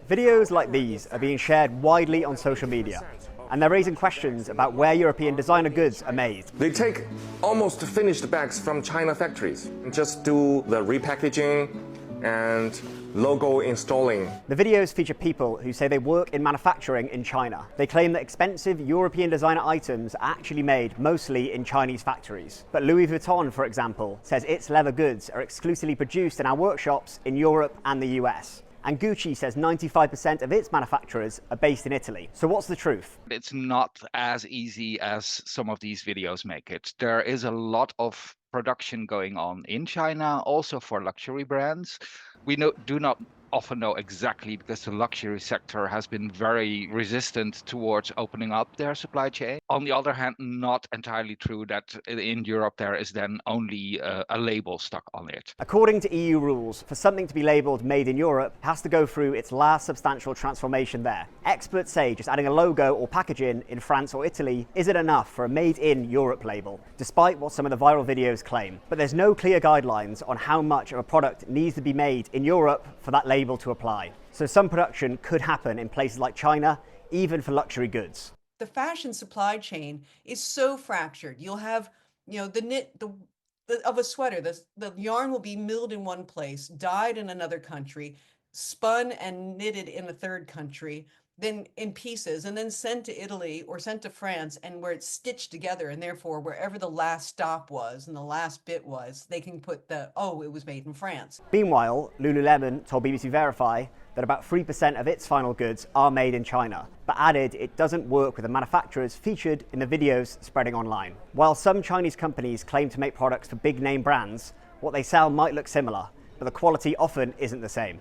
Videos like these are being shared widely on social media, and they're raising questions about where European designer goods are made. They take almost finished bags from China factories and just do the repackaging and logo installing. The videos feature people who say they work in manufacturing in China. They claim that expensive European designer items are actually made mostly in Chinese factories. But Louis Vuitton, for example, says its leather goods are exclusively produced in our workshops in Europe and the US. And Gucci says 95% of its manufacturers are based in Italy. So what's the truth? It's not as easy as some of these videos make it. There is a lot of production going on in China, also for luxury brands. We do not often know exactly because the luxury sector has been very resistant towards opening up their supply chain. On the other hand, not entirely true that in Europe there is then only a label stuck on it. According to EU rules, for something to be labelled made in Europe, it has to go through its last substantial transformation there. Experts say just adding a logo or packaging in France or Italy isn't enough for a made in Europe label, despite what some of the viral videos claim. But there's no clear guidelines on how much of a product needs to be made in Europe for that label to apply. So some production could happen in places like China, even for luxury goods. The fashion supply chain is so fractured. You'll have, the knit of a sweater, the yarn will be milled in one place, dyed in another country, spun and knitted in a third country, then in pieces, and then sent to Italy or sent to France, and where it's stitched together, and therefore wherever the last stop was and the last bit was, they can put it was made in France. Meanwhile, Lululemon told BBC Verify that about 3% of its final goods are made in China, but added it doesn't work with the manufacturers featured in the videos spreading online. While some Chinese companies claim to make products for big name brands, what they sell might look similar, but the quality often isn't the same.